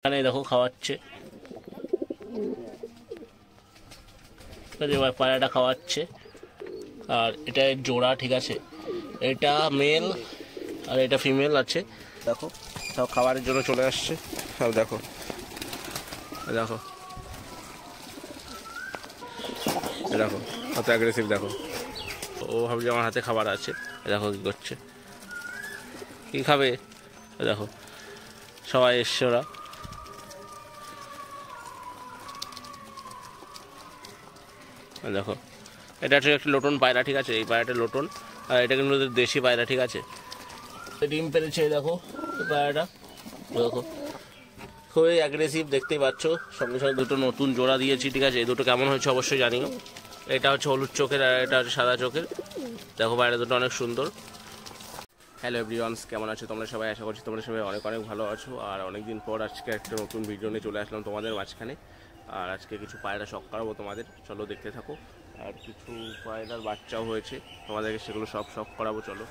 এখানে দেখো খাওয়াচ্ছে, এবার পায়রাটা খাওয়াচ্ছে। আর এটা জোড়া, ঠিক আছে, এটা মেল আর এটা ফিমেল আছে। দেখো সব খাবারের জন্য চলে আসছে সব। দেখো দেখো দেখো কত অ্যাগ্রেসিভ। দেখো ও ভাবছে আমার হাতে খাবার আছে। দেখো কী করছে, কী খাবে। দেখো সবাই এসছে ওরা। দেখো এটা হচ্ছে একটা লোটন পায়রা, ঠিক আছে, এই পায়রাটা লোটন। আর এটা কিন্তু দেশি পায়রা, ঠিক আছে। ডিম পেরেছে দেখো পায়রাটা, দেখো খুবই অ্যাগ্রেসিভ, দেখতেই পাচ্ছ। সঙ্গে সঙ্গে দুটো নতুন জোড়া দিয়েছি, ঠিক আছে। এই দুটো কেমন হয়েছে অবশ্যই জানিও। এটা হচ্ছে হলুদ চোখের আর এটা হচ্ছে সাদা চোখের। দেখো পায়রা দুটো অনেক সুন্দর। হ্যালো এভরিওয়ানস, কেমন আছো তোমরা সবাই? আশা করছি তোমরা সবাই অনেক অনেক ভালো আছো। আর অনেক দিন পর আজকে একটা নতুন ভিডিও নিয়ে চলে আসলাম তোমাদের মাঝখানে। আর আজকে কিছু পায়রা শখ করাবো তোমাদের, চলো দেখতে থাকো। আর কিছু পায়রার বাচ্চাও হয়েছে, তোমাদেরকে সেগুলো সব শখ করাবো, চলো।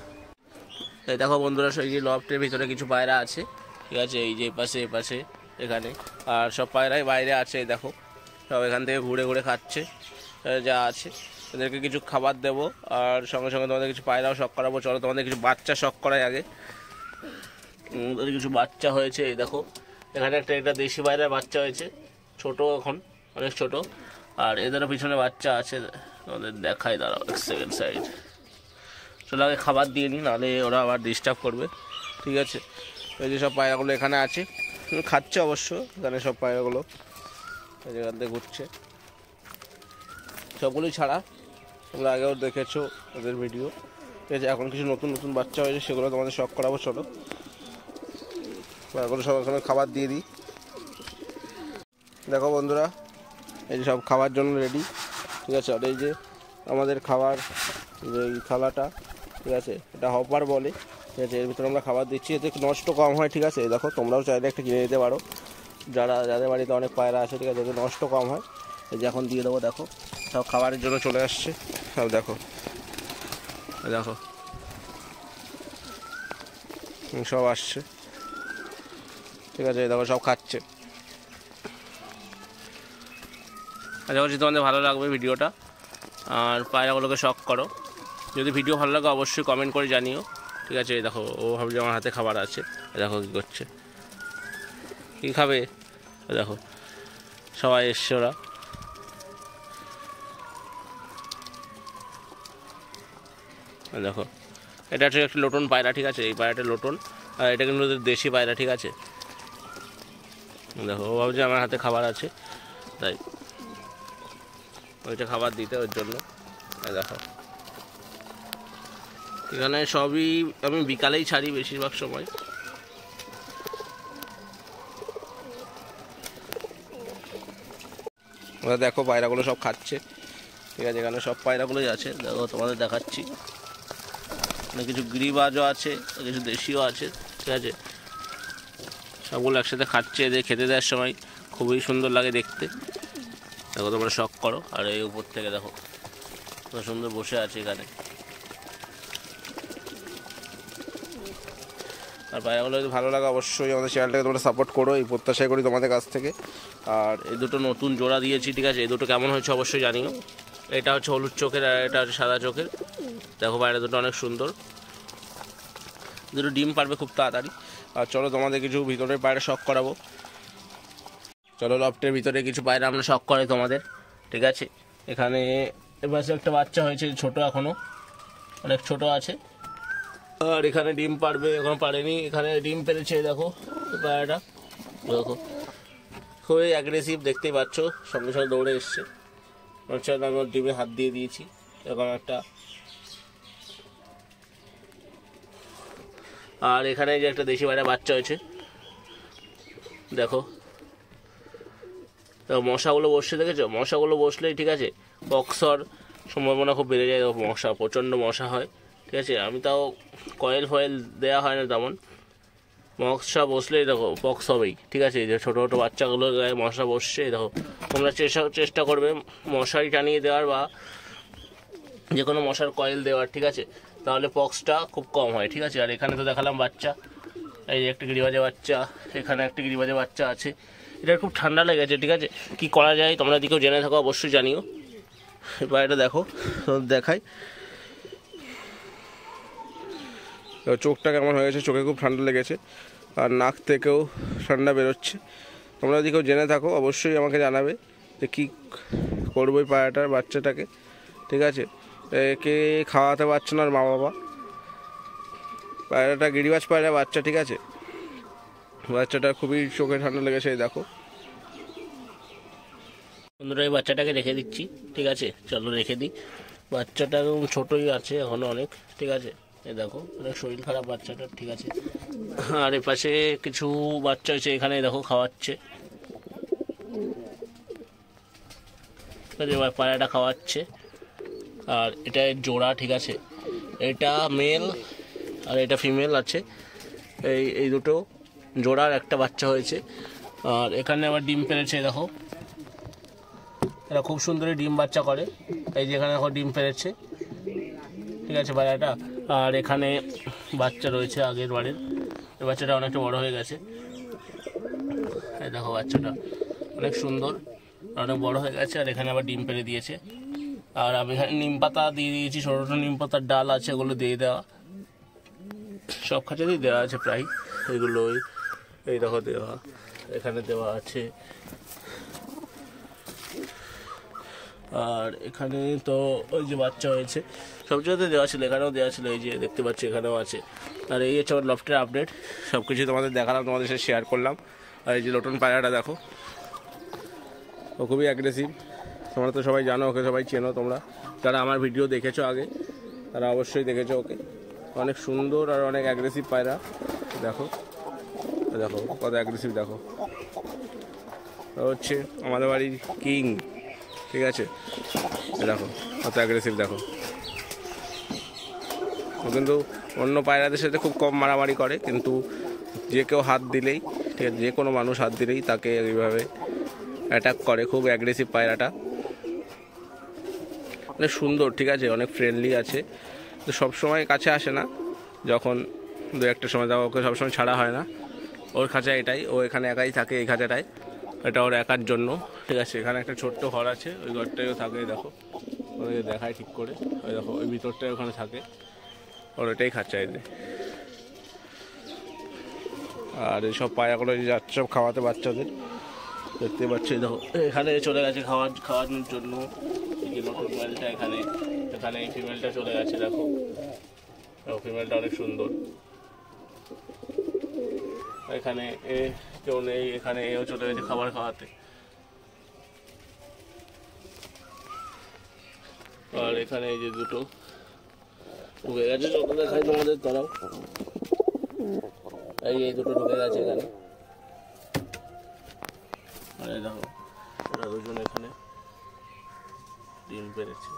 এই দেখো বন্ধুরা, এই যে লফটের ভিতরে কিছু পায়রা আছে, ঠিক আছে, এই যে এ পাশে এখানে। আর সব পায়রাই বাইরে আছে, দেখো সব এখান থেকে ঘুরে ঘুরে খাচ্ছে যা আছে। এদেরকে কিছু খাবার দেবো আর সঙ্গে সঙ্গে তোমাদের কিছু পায়রাও শখ করাবো, চলো। তোমাদের কিছু বাচ্চা শখ করাই আগে। কিছু বাচ্চা হয়েছে, এই দেখো এখানে একটা দেশি পায়রার বাচ্চা হয়েছে, ছোট, এখন অনেক ছোট। আর এদেরও পিছনে বাচ্চা আছে, তোমাদের দেখাই, দাঁড়াও এক সেকেন্ড সাইড। চলো আগে খাবার দিয়ে নিই, নাহলে ওরা আবার ডিস্টার্ব করবে, ঠিক আছে। এই যে সব পায়রাগুলো এখানে আছে, খাচ্ছে অবশ্য এখানে সব পায়রাগুলো, এখান থেকে ঘুরছে। সবগুলোই ছাড়া, তোমরা আগেও দেখেছো ওদের ভিডিও, ঠিক আছে। এখন কিছু নতুন নতুন বাচ্চা হয়েছে, সেগুলো তোমাদের শখ করাবো, চলো। পায়রাগুলো সব এখানে খাবার দিয়ে দিই। দেখো বন্ধুরা, এই যে সব খাওয়ার জন্য রেডি, ঠিক আছে। আর এই যে আমাদের খাবার, যে এই থালাটা, ঠিক আছে, এটা হপার বলে, ঠিক আছে। এর ভিতরে আমরা খাবার দিচ্ছি, এতে নষ্ট কম হয়, ঠিক আছে। দেখো তোমরাও চাইলে একটা কিনে নিতে পারো, যাদের বাড়িতে অনেক পায়রা আছে, ঠিক আছে, এতে নষ্ট কম হয়। এই যে এখন দিয়ে দেবো, দেখো সব খাবারের জন্য চলে আসছে সব। দেখো দেখো সব আসছে, ঠিক আছে। দেখো সব খাচ্ছে। আশা করছি তোমাদের ভালো লাগবে ভিডিওটা। আর পায়রাগুলোকে শখ করো। যদি ভিডিও ভালো লাগে অবশ্যই কমেন্ট করে জানিও, ঠিক আছে। দেখো ও ভাবছে আমার হাতে খাবার আছে। দেখো কী করছে, কী খাবে। দেখো সবাই এসছে ওরা। দেখো এটা হচ্ছে একটা লোটন পায়রা, ঠিক আছে, এই পায়রাটা লোটন। আর এটা কিন্তু দেশি পায়রা, ঠিক আছে। দেখো ও ভাবছে আমার হাতে খাবার আছে, তাই ওইটা খাবার দিতে, ওর জন্য। দেখো এখানে সবই আমি বিকালেই ছাড়ি বেশিরভাগ সময়। দেখো পায়রাগুলো সব খাচ্ছে, ঠিক আছে। এখানে সব পায়রাগুলোই আছে, দেখো তোমাদের দেখাচ্ছি। কিছু গিরিবাজও আছে, কিছু দেশিও আছে, ঠিক আছে। সবগুলো একসাথে খাচ্ছে, এদের খেতে দেওয়ার সময় খুবই সুন্দর লাগে দেখতে। দেখো তোমরা শখ করো। আর এই উপর থেকে দেখো কত সুন্দর বসে আছে এখানে। আর পায়রাগুলো যদি ভালো লাগে অবশ্যই আমাদের চ্যানেলটাকে তোমরা সাপোর্ট করো, এই প্রত্যাশাই করি তোমাদের কাছ থেকে। আর এই দুটো নতুন জোড়া দিয়েছি, ঠিক আছে, এই দুটো কেমন হয়েছে অবশ্যই জানিও। এটা হচ্ছে হলুদ চোখের আর এটা হচ্ছে সাদা চোখের। দেখো পায়রা দুটো অনেক সুন্দর, দুটো ডিম পারবে খুব তাড়াতাড়ি। আর চলো তোমাদের কিছু ভিতরের পায়রা শখ করাবো, চলো। লফটের ভিতরে কিছু পায়রা আমরা শখ করে তোমাদের, ঠিক আছে। এখানে এবার একটা বাচ্চা হয়েছে, ছোট, এখনও অনেক ছোট আছে। আর এখানে ডিম পারবে, এখন পারেনি, এখানে ডিম পেরেছে। দেখো পায়রাটা, দেখো খুবই অ্যাগ্রেসিভ, দেখতেই পাচ্ছ। সঙ্গে সঙ্গে দৌড়ে এসছে, আমি ওর ডিমে হাত দিয়ে দিয়েছি। এখন একটা, আর এখানে যে একটা দেশি পায়রা বাচ্চা হয়েছে, দেখো। মশাগুলো বসছে, দেখেছো? মশাগুলো বসলেই, ঠিক আছে, পক্সর সম্ভাবনা খুব বেড়ে যায়। মশা, প্রচণ্ড মশা হয়, ঠিক আছে। আমি তাও কয়েল ফয়েল দেওয়া হয় না তেমন। মশা বসলেই দেখো পক্স হবেই, ঠিক আছে। যে ছোটো ছোটো বাচ্চাগুলো গায়ে মশা বসছে, দেখো তোমরা চেষ্টা করবে মশারি টানিয়ে দেওয়ার বা যে কোনো মশার কয়েল দেওয়ার, ঠিক আছে, তাহলে পক্সটা খুব কম হয়, ঠিক আছে। আর এখানে তো দেখালাম বাচ্চা, এই যে একটা গিরিবাজের বাচ্চা, এখানে একটা গিরিবাজের বাচ্চা আছে। এটা খুব ঠান্ডা লেগেছে, ঠিক আছে। কি করা যায় তোমরা দিকেও জেনে থাকো অবশ্যই জানিও। এবার এটা দেখো, দেখাই চোখটা কেমন হয়ে গেছে, চোখে খুব ঠান্ডা লেগেছে আর নাক থেকেও ঠান্ডা বেরোচ্ছে। তোমরা যদি কেউ জেনে থাকো অবশ্যই আমাকে জানাবে যে কী করবো এই পায়রাটার বাচ্চাটাকে, ঠিক আছে। একে খাওয়াতে পারছে না আর মা বাবা। পায়রাটা গিরিবাজ পায়রা বাচ্চা, ঠিক আছে। বাচ্চাটা খুবই চোখে ঠান্ডা লেগেছে, এই দেখো বন্ধুরা। এই বাচ্চাটাকে রেখে দিচ্ছি, ঠিক আছে। চলো রেখে দিই। বাচ্চাটা ছোটোই আছে এখনও অনেক, ঠিক আছে। এই দেখো অনেক শরীর খারাপ বাচ্চাটার, ঠিক আছে। আর এ পাশে কিছু বাচ্চা হয়েছে, এখানে দেখো খাওয়াচ্ছে, এবার পায়রাটা খাওয়াচ্ছে। আর এটা জোড়া, ঠিক আছে। এটা মেল আর এটা ফিমেল আছে। এই দুটো জোড়ার একটা বাচ্চা হয়েছে। আর এখানে আবার ডিম পেড়েছে, দেখো। এরা খুব সুন্দরই ডিম বাচ্চা করে। এই যে এখানে দেখো ডিম পেড়েছে, ঠিক আছে পায়রাটা। আর এখানে বাচ্চা রয়েছে আগের বারের। এই বাচ্চাটা অনেকটা বড় হয়ে গেছে। এই দেখো বাচ্চাটা অনেক সুন্দর, অনেক বড় হয়ে গেছে। আর এখানে আবার ডিম পেড়ে দিয়েছে। আর আমি এখানে নিম পাতা দিয়ে দিয়েছি, ছোটো ছোটো নিম পাতার ডাল আছে, ওগুলো দিয়ে দেওয়া। সব খাঁচাতেই দেওয়া আছে প্রায় এগুলো। এই দেখো দেওয়া, এখানে দেওয়া আছে। আর এখানে তো ওই যে বাচ্চা হয়েছে সব জায়গাতে দেওয়া ছিল, এখানেও দেওয়া ছিল, এই যে দেখতে পাচ্ছি এখানেও আছে। আর এই হচ্ছে আমার লফটের আপডেট, সব কিছু তোমাদের দেখালাম, তোমাদের সাথে শেয়ার করলাম। আর এই যে লোটন পায়রাটা দেখো, ও খুবই অ্যাগ্রেসিভ। তোমরা তো সবাই জানো ওকে, সবাই চেনো তোমরা যারা আমার ভিডিও দেখেছো আগে, তারা অবশ্যই দেখেছো ওকে। অনেক সুন্দর আর অনেক অ্যাগ্রেসিভ পায়রা। দেখো দেখো কত অ্যাগ্রেসিভ, দেখো। হচ্ছে আমাদের বাড়ির কিং, ঠিক আছে। দেখো কত অ্যাগ্রেসিভ, দেখো। ও কিন্তু অন্য পায়রাদের সাথে খুব কম মারামারি করে, কিন্তু যে কেউ হাত দিলেই, ঠিক আছে, যে কোনো মানুষ হাত দিলেই তাকে এইভাবে অ্যাটাক করে। খুব অ্যাগ্রেসিভ পায়রাটা, অনেক সুন্দর, ঠিক আছে, অনেক ফ্রেন্ডলি আছে। তো সবসময় কাছে আসে না, যখন দু একটা সময় দাও, ওকে সবসময় ছাড়া হয় না। ওর খাঁচা এটাই, ও এখানে একাই থাকে এই খাঁচাটায়, এটা ওর একার জন্য, ঠিক আছে। এখানে একটা ছোট্ট ঘর আছে, ওই ঘরটাইও থাকে, দেখো ওদেরকে দেখায় ঠিক করে। ওই দেখো ওই ভিতরটাই ওখানে থাকে, ওর এটাই খাঁচা এদের। আর এইসব পায়রাগুলো যাচ্ছে সব খাওয়াতে বাচ্চাদের, দেখতে পাচ্ছি। দেখো এখানে চলে গেছে খাওয়ানোর জন্য। এই যে নতুন মেলটা এখানে, এখানে এই ফিমেলটা চলে গেছে, দেখো। ফিমেলটা অনেক সুন্দর। এখানে কেউ নেই, এখানে এও চলে গেছে খাবার খাওয়াতে। আর এখানে এই যে দুটো ঢুকে গেছে, যত দেখাই তোমাদের তারাও। এই দুটো ঢুকে গেছে এখানে। আর দেখো ওরা দুজন এখানে ডিম পেড়েছে।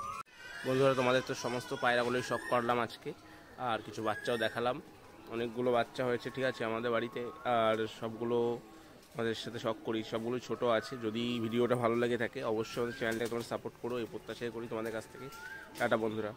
বন্ধুরা তোমাদের তো সমস্ত পায়রাগুলোই শখ করলাম আজকে, আর কিছু বাচ্চাও দেখালাম। অনেকগুলো বাচ্চা হয়েছে, ঠিক আছে, আমাদের বাড়িতে। আর সবগুলো আমাদের সাথে শখ করি, সবগুলো ছোট আছে। যদি ভিডিওটা ভালো লেগে থাকে অবশ্যই আমাদের চ্যানেলটাকে তোমরা সাপোর্ট করো, এই প্রত্যাশাই করি তোমাদের কাছ থেকে। টাটা বন্ধুরা।